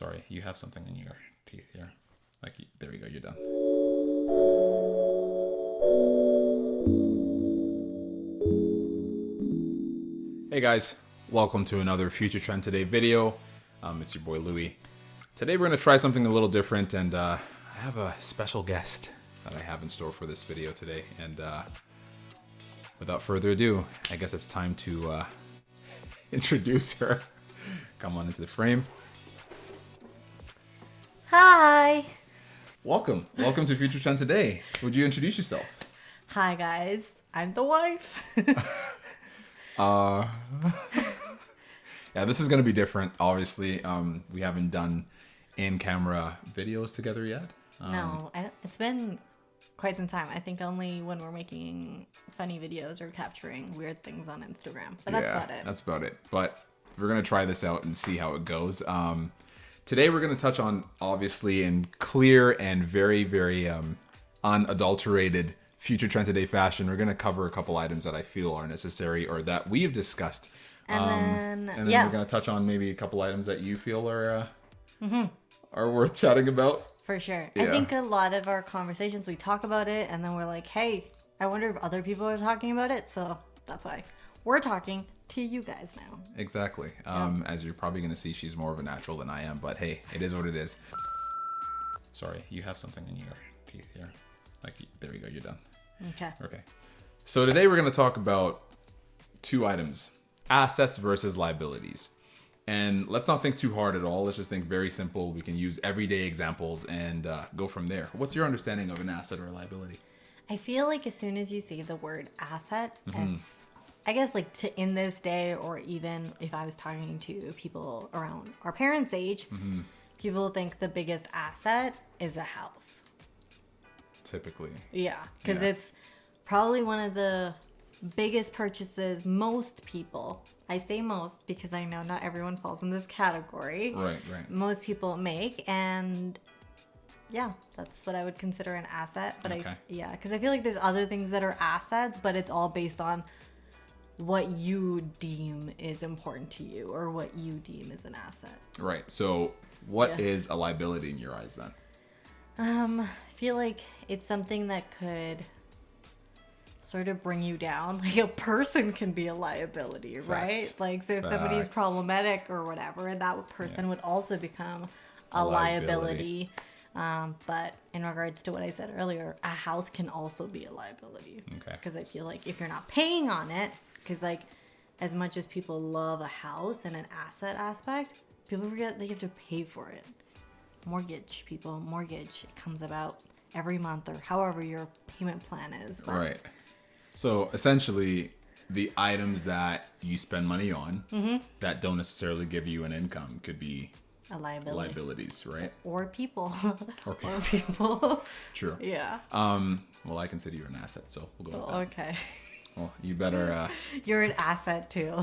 Sorry, you have something in your teeth here. There we go, you're done. Hey guys, welcome to another Future Trend Today video. It's your boy Louie. Today we're going to try something a little different, and I have a special guest that I have in store for this video today. And without further ado, I guess it's time to introduce her. Come on into the frame. Hi. Welcome to Future Trend Today. Would you introduce yourself? Hi guys, I'm the wife. Yeah, this is gonna be different. Obviously, we haven't done in-camera videos together yet. No, it's been quite some time. I think only when we're making funny videos or capturing weird things on Instagram. But that's about it. That's about it. But we're gonna try this out and see how it goes. Today we're going to touch on, obviously, in clear and very, very unadulterated Future Trend Today fashion. We're going to cover a couple items that I feel are necessary or that we've discussed. And then we're going to touch on maybe a couple items that you feel are worth chatting about. For sure. Yeah. I think a lot of our conversations, we talk about it and then we're like, hey, I wonder if other people are talking about it. So that's why we're talking to you guys now. Exactly. As you're probably going to see, she's more of a natural than I am, but hey, it is what it is. Sorry, you have something in your teeth here. There we go, you're done. Okay. So today we're going to talk about two items, assets versus liabilities. And let's not think too hard at all. Let's just think very simple. We can use everyday examples and go from there. What's your understanding of an asset or a liability? I feel like as soon as you see the word asset, as I guess like in this day, or even if I was talking to people around our parents' age, people think the biggest asset is a house. Typically. Yeah, because it's probably one of the biggest purchases most people, I say most because I know not everyone falls in this category. Right. Most people make, and yeah, that's what I would consider an asset. But because I feel like there's other things that are assets, but it's all based on what you deem is important to you or what you deem is an asset. Right. So what is a liability in your eyes then? I feel like it's something that could sort of bring you down. Like a person can be a liability, right? Like, so if somebody is problematic or whatever, that person would also become a liability. But in regards to what I said earlier, a house can also be a liability. Okay. Because I feel like if you're not paying on it, because like as much as people love a house and an asset aspect, people forget they have to pay for it. Mortgage, it comes about every month or however your payment plan is. But right. So essentially, the items that you spend money on that don't necessarily give you an income could be a liability. Liabilities, right? Or people. Or people. True. Yeah. Well, I consider you an asset, so we'll go with that. Okay. Well, you better... You're an asset, too.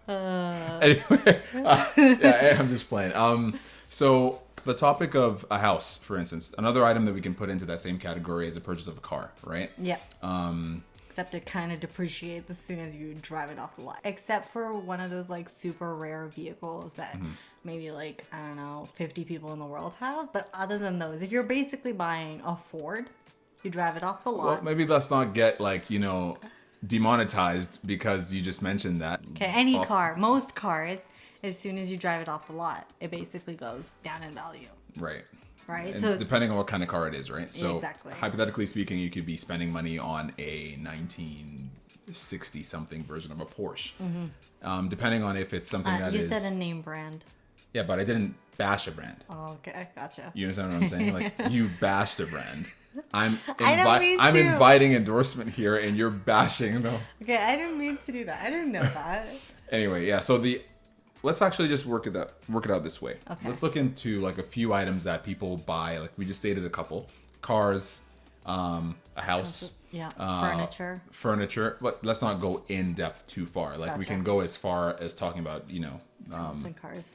Anyway, I'm just playing. So the topic of a house, for instance, another item that we can put into that same category is a purchase of a car, right? Yeah. Except it kind of depreciates as soon as you drive it off the lot. Except for one of those like super rare vehicles that maybe like, I don't know, 50 people in the world have. But other than those, if you're basically buying a Ford, you drive it off the lot. Well, maybe let's not get demonetized because you just mentioned that. Okay, car, most cars, as soon as you drive it off the lot, it basically goes down in value. Right. Right. And so depending on what kind of car it is, right? So exactly. Hypothetically speaking, you could be spending money on a 1960 something version of a Porsche. Depending on if it's something that is... You said a name brand. Yeah, but I didn't bash a brand. Oh, okay, gotcha. You understand what I'm saying? Like, you bashed a brand. I'm I'm inviting endorsement here, and you're bashing them. Okay, I didn't mean to do that. I didn't know that. Anyway, yeah. So let's actually just work it out this way. Okay. Let's look into like a few items that people buy. Like we just stated a couple: cars, a house, furniture. But let's not go in depth too far. Like we can go as far as talking about house and cars.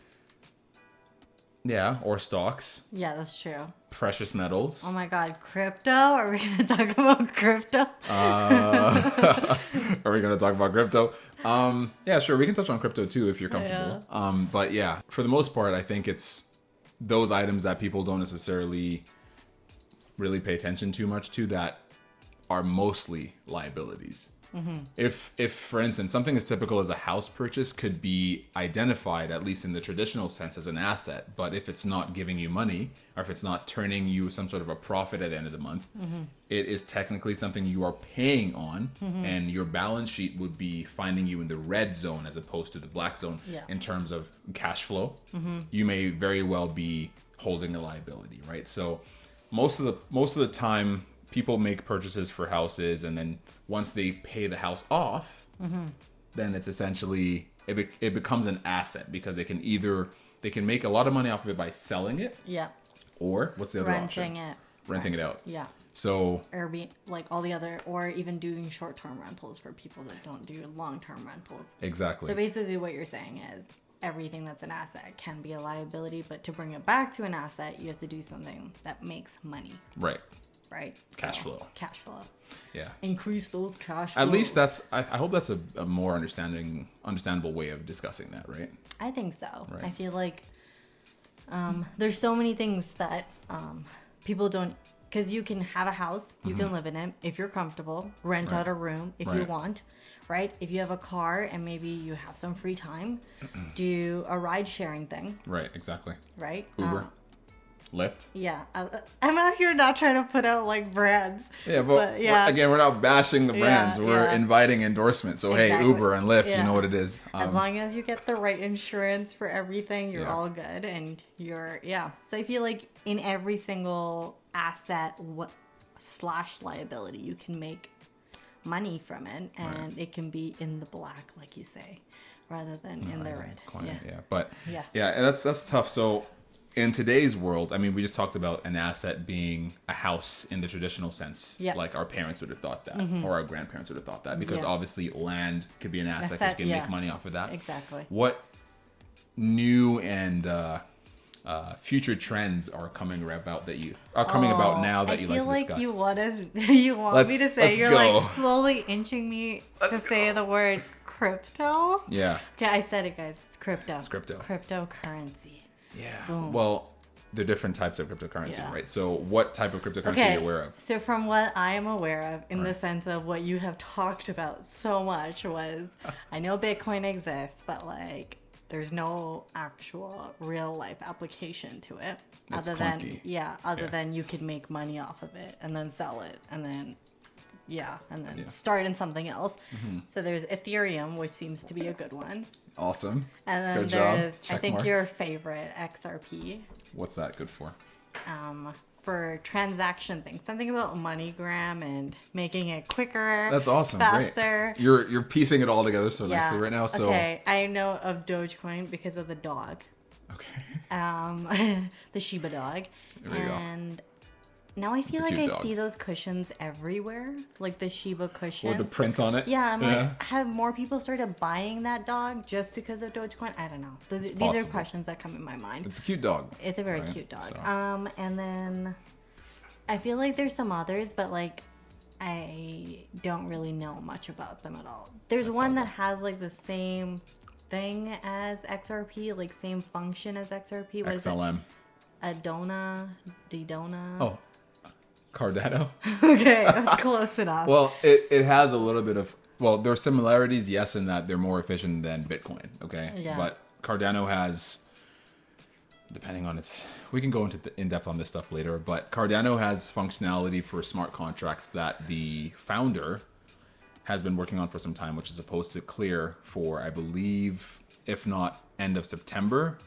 Yeah, or stocks. Yeah, that's true. Precious metals. Oh my God, crypto? Are we going to talk about crypto? Are we going to talk about crypto? Yeah, sure. We can touch on crypto too if you're comfortable. Yeah. But yeah, for the most part, I think it's those items that people don't necessarily really pay attention too much to that are mostly liabilities. Mm-hmm. If, for instance, something as typical as a house purchase could be identified, at least in the traditional sense, as an asset, but if it's not giving you money, or if it's not turning you some sort of a profit at the end of the month, mm-hmm. it is technically something you are paying on, mm-hmm. and your balance sheet would be finding you in the red zone as opposed to the black zone in terms of cash flow. Mm-hmm. You may very well be holding a liability, right? So most of the time, people make purchases for houses, and then once they pay the house off, mm-hmm. then it's essentially it becomes an asset because they can make a lot of money off of it by selling it. Yeah. Or what's the other option? Renting it out. Yeah. So Airbnb, like all the other, or even doing short-term rentals for people that don't do long-term rentals. Exactly. So basically, what you're saying is everything that's an asset can be a liability, but to bring it back to an asset, you have to do something that makes money. Right. Right. Cash flow. Yeah. Increase those cash flows. At least I hope that's a more understandable way of discussing that, right? I think so. Right. I feel like there's so many things that people don't, because you can have a house, you mm-hmm. can live in it if you're comfortable, rent out a room if you want, right? If you have a car and maybe you have some free time, do a ride sharing thing. Right, exactly. Right? Uber. Lyft. Yeah, I'm out here not trying to put out like brands. Yeah, but again, we're not bashing the brands. We're inviting endorsement. So exactly. Hey, Uber and Lyft, you know what it is. As long as you get the right insurance for everything, you're all good, and you're So I feel like in every single asset / liability, you can make money from it, and it can be in the black, like you say, rather than in the red. But that's tough. So in today's world, I mean, we just talked about an asset being a house in the traditional sense. Yep. Like our parents would have thought that, mm-hmm. or our grandparents would have thought that, because obviously land could be an asset because you can make money off of that. Exactly. What new and future trends are coming about now that you like to discuss? I feel like you want me to say, you're like slowly inching me to say the word crypto. Yeah. Okay, I said it, guys. It's crypto. It's crypto. Cryptocurrency. Yeah. Boom. Well, there are different types of cryptocurrency, right? So what type of cryptocurrency are you aware of? So from what I am aware of, in the sense of what you have talked about so much, was I know Bitcoin exists, but like there's no actual real life application to it. It's other clunky. than than you could make money off of it and then sell it and then start in something else. Mm-hmm. So there's Ethereum, which seems to be a good one. Awesome. And then good there's, job. I think your favorite, XRP. What's that good for? For transaction things. Something about MoneyGram and making it quicker. That's awesome. Faster. Great. You're piecing it all together so nicely right now. So okay, I know of Dogecoin because of the dog. Okay. The Shiba dog. There we go. Now I feel like I see those cushions everywhere, like the Shiba cushions. Or the print on it. Yeah, I'm like, have more people started buying that dog just because of Dogecoin? I don't know. These are questions that come in my mind. It's a cute dog. It's a very cute dog. So. And then I feel like there's some others, but like I don't really know much about them at all. There's one that has like the same thing as XRP, like same function as XRP. What XLM. Didona. Oh. Cardano. Okay, that's close enough. Well, it has a little bit of, there are similarities, yes, in that they're more efficient than Bitcoin, okay? Yeah. But Cardano has, depending on we can go into in depth on this stuff later, but Cardano has functionality for smart contracts that the founder has been working on for some time, which is supposed to clear for, I believe, if not end of September,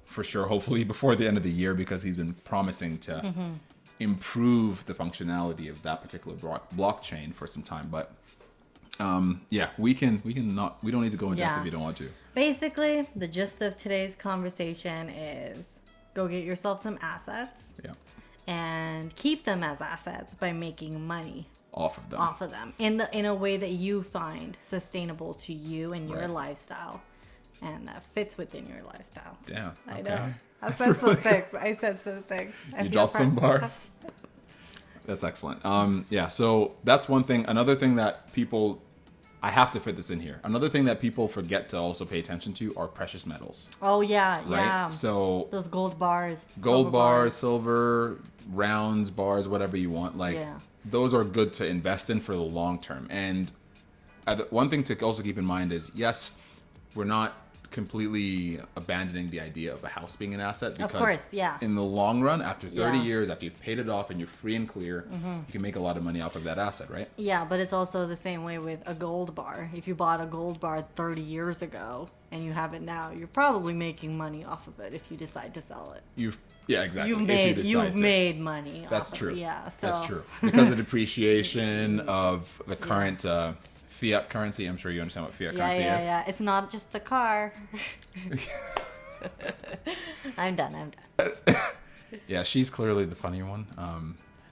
for sure, hopefully before the end of the year, because he's been promising to improve the functionality of that particular blockchain for some time. But we don't need to go in depth if you don't want to. Basically, the gist of today's conversation is go get yourself some assets and keep them as assets by making money off of them in a way that you find sustainable to you and your lifestyle. and fits within your lifestyle. Damn. I know. I said some things. You dropped some bars. That's excellent. Yeah, so that's one thing. Another thing that people, I have to fit this in here. Another thing that people forget to also pay attention to are precious metals. Oh, yeah, right? yeah. So those gold bars. Gold bars, silver, rounds, bars, whatever you want. Like, those are good to invest in for the long term. And one thing to also keep in mind is, yes, we're not completely abandoning the idea of a house being an asset, because of course, in the long run, after 30 years, after you've paid it off and you're free and clear, you can make a lot of money off of that asset, right? Yeah, but it's also the same way with a gold bar. If you bought a gold bar 30 years ago and you have it now, you're probably making money off of it if you decide to sell it. Exactly. You've made money. That's true. Yeah, so that's true, because of depreciation of the current fiat currency. I'm sure you understand what fiat currency is. Yeah. It's not just the car. I'm done. Yeah, she's clearly the funnier one.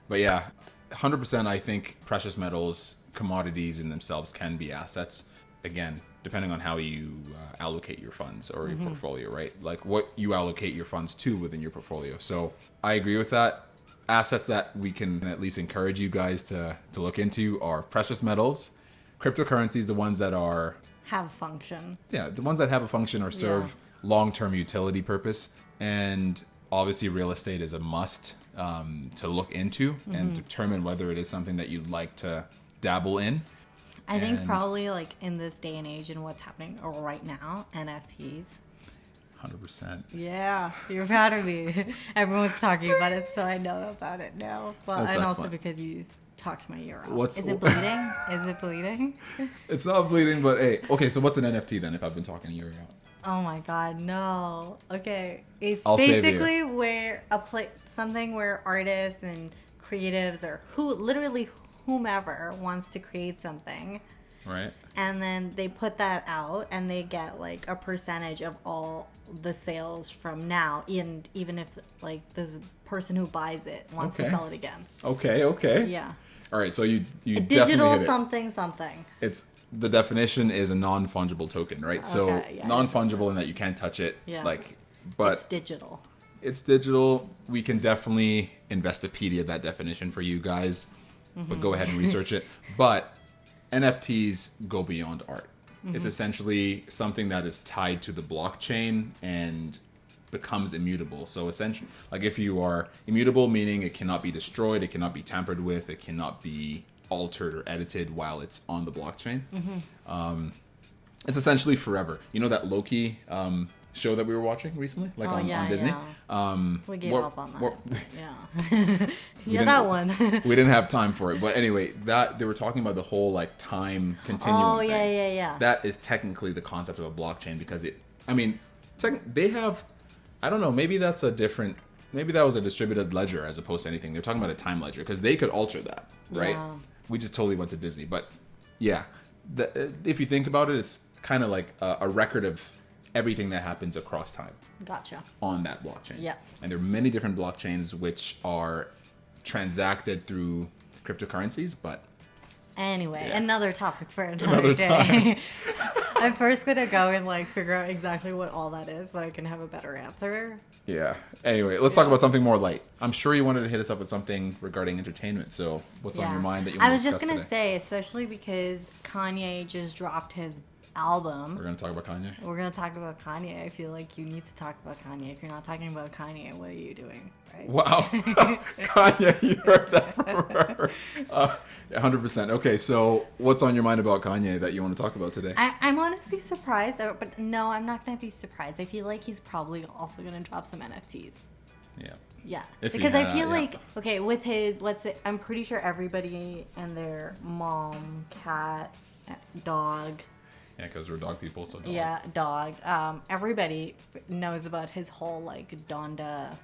But yeah, 100% I think precious metals, commodities in themselves can be assets. Again, depending on how you allocate your funds or your portfolio, right? Like what you allocate your funds to within your portfolio. So I agree with that. Assets that we can at least encourage you guys to look into are precious metals, cryptocurrencies, the ones that have a function. Yeah, the ones that have a function or serve long-term utility purpose. And obviously real estate is a must to look into and determine whether it is something that you'd like to dabble in. I think probably like in this day and age and what's happening right now, NFTs. 100%. Yeah, you're proud of me. Everyone's talking about it, so I know about it now. Well, That's and excellent. Also because you talked my ear off. Is it bleeding? Is it bleeding? It's not bleeding, but hey. Okay, so what's an NFT then if I've been talking your ear out? Oh my god, no. Okay. It's I'll basically where something where artists and creatives or whomever wants to create something. Right. And then they put that out and they get like a percentage of all the sales from now, and even if like the person who buys it wants to sell it again. Okay. Yeah. All right, so you a definitely digital hit it. something. It's the definition is a non-fungible token, right? So non-fungible in that you can't touch it. Yeah. But it's digital. It's digital. We can definitely Investopedia that definition for you guys, but go ahead and research it. But NFTs go beyond art. It's essentially something that is tied to the blockchain and becomes immutable. So essentially, like if you are immutable, meaning it cannot be destroyed, it cannot be tampered with, it cannot be altered or edited while it's on the blockchain. It's essentially forever. You know that Loki show that we were watching recently, like on Disney? We gave up on that. That one. We didn't have time for it. But anyway, that they were talking about the whole like time continuum thing. Yeah. That is technically the concept of a blockchain, because they have, I don't know, maybe that was a distributed ledger as opposed to anything. They're talking about a time ledger because they could alter that, right? Yeah. We just totally went to Disney. But yeah, if you think about it, it's kind of like a record of everything that happens across time. Gotcha. On that blockchain. Yeah. And there are many different blockchains which are transacted through cryptocurrencies, but anyway, another topic for another day. I'm first gonna go and like figure out exactly what all that is so I can have a better answer. Yeah. Anyway, let's talk about something more light. I'm sure you wanted to hit us up with something regarding entertainment. So what's on your mind that you want to discuss I was just gonna say, especially because Kanye just dropped his album. We're going to talk about Kanye? We're going to talk about Kanye. I feel like you need to talk about Kanye. If you're not talking about Kanye, what are you doing? Right? Wow. Kanye, you heard that from her. 100%. Okay, so what's on your mind about Kanye that you want to talk about today? I'm honestly surprised, but no, I'm not going to be surprised. I feel like he's probably also going to drop some NFTs. Yeah. Because I feel like, okay, with his, I'm pretty sure everybody and their mom, cat, dog. Yeah, because we're dog people, so dog. Yeah, dog. Everybody knows about his whole, like, Donda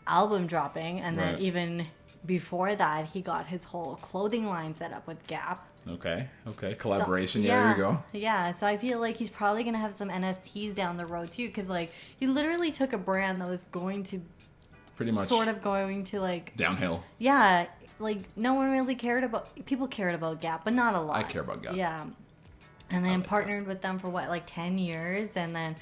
album dropping. And then even before that, he got his whole clothing line set up with Gap. Okay. Collaboration. So, there you go. Yeah, so I feel like he's probably going to have some NFTs down the road, too. Because, like, he literally took a brand that was going to... Pretty much. Sort of going to, like... Downhill. Yeah. Like, no one really cared about... People cared about Gap, but not a lot. I care about Gap. Yeah. And then partnered with them for what, like 10 years, and then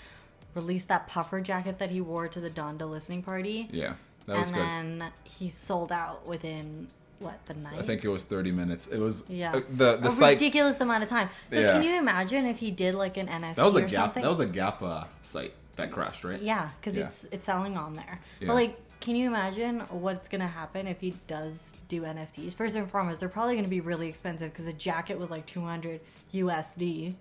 released that puffer jacket that he wore to the Donda listening party. Yeah, that was good. And then he sold out within the night? I think it was 30 minutes. It was the site, ridiculous amount of time. So can you imagine if he did like an NFT something? That was a Gap site that crashed, right? Yeah, because it's selling on there. Yeah. But like, can you imagine what's gonna happen if he does do NFTs? First and foremost, they're probably gonna be really expensive because the jacket was like $200 USD.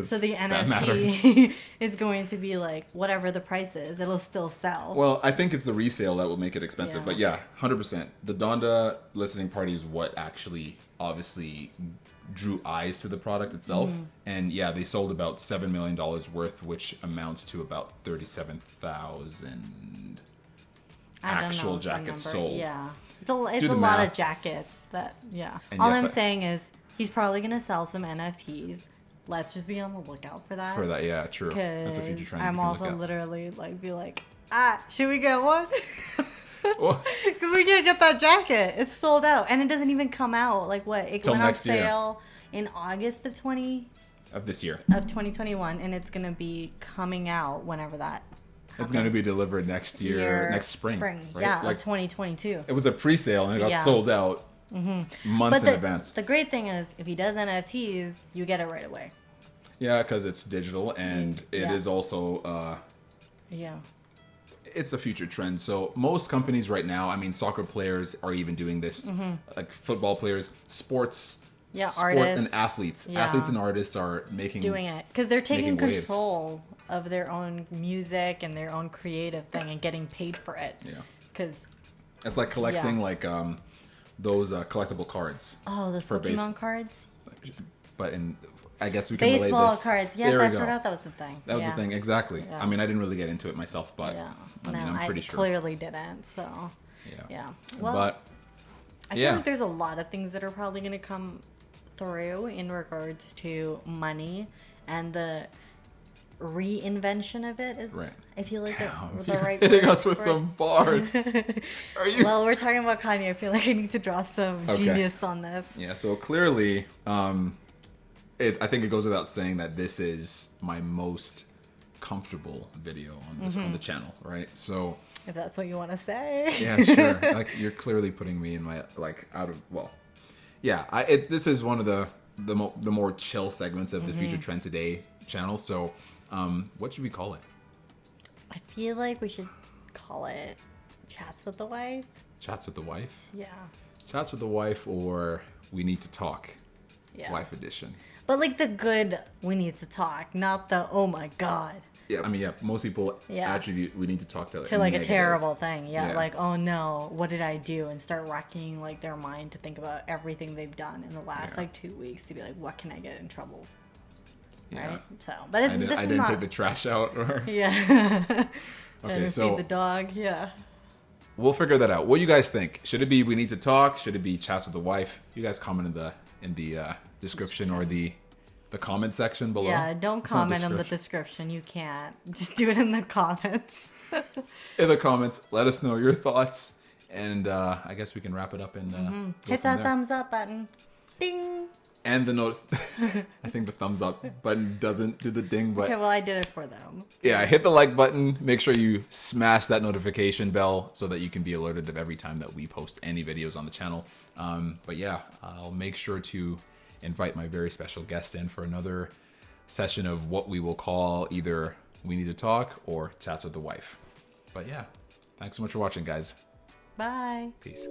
So the NFT is going to be like whatever the price is, it'll still sell. Well, I think it's the resale that will make it expensive. But yeah, 100%. The Donda listening party is what actually obviously drew eyes to the product itself. And yeah, they sold about $7 million worth, which amounts to about 37,000 actual jackets sold. Yeah. It's a lot of jackets that, And all I'm saying is he's probably going to sell some NFTs. Let's just be on the lookout for that. Yeah, true. That's a future trend. I'm also literally should we get one? Because we can't get that jacket. It's sold out. And it doesn't even come out. Like what? It went on sale in August of this year. Of 2021. And it's going to be coming out whenever that happens. It's going to be delivered next spring. Right? Yeah, like 2022. It was a pre-sale and it got sold out months in advance. The great thing is, if he does NFTs, you get it right away. Yeah, because it's digital and it is also... It's a future trend. So most companies right now, I mean, soccer players are even doing this. Like football players, sport artists. and athletes. Athletes and artists are doing it because they're taking control of their own music and their own creative thing and getting paid for it. Yeah. Because it's like collecting those collectible cards. Oh, those Pokemon cards? But I guess we can relate this. Baseball cards. Yes, I forgot that was the thing. That was the thing, exactly. Yeah. I mean, I didn't really get into it myself, but I'm pretty sure. I clearly didn't, so. Yeah. Well, but, I feel like there's a lot of things that are probably going to come through in regards to money and the reinvention of it is, I feel like, the right word. Hitting us with some bars. Are you? Well, we're talking about Kanye. I feel like I need to drop some genius on this. Yeah, so clearly, I think it goes without saying that this is my most comfortable video on the channel, right? So if that's what you want to say. Yeah, sure. Like, you're clearly putting me in my this is one of the more chill segments of the FutureTrendToday channel. So what should we call it? I feel like we should call it Chats with the Wife. Chats with the Wife? Yeah. Chats with the Wife, or We Need to Talk. Wife edition. But like the good We Need to Talk, not the oh my god. Yeah, I mean, most people attribute We Need to Talk to like negative. A terrible thing. Yeah, like, oh no, what did I do? And start racking like their mind to think about everything they've done in the last 2 weeks to be like, what can I get in trouble? Yeah. Right? So, but I didn't take the trash out. Or... Yeah. Okay, so feed the dog. Yeah. We'll figure that out. What do you guys think? Should it be We Need to Talk? Should it be Chats with the Wife? You guys comment in the description or the comment section below. Yeah, don't comment in the description. You can't. Just do it in the comments. In the comments, let us know your thoughts, and I guess we can wrap it up and hit that thumbs up button. Ding. And the notes. I think the thumbs up button doesn't do the ding, but okay, well, I did it for them. Yeah, hit the like button. Make sure you smash that notification bell so that you can be alerted of every time that we post any videos on the channel. But yeah, I'll make sure to invite my very special guest in for another session of what we will call either We Need to Talk or Chats with the Wife. But yeah, thanks so much for watching, guys. Bye. Peace.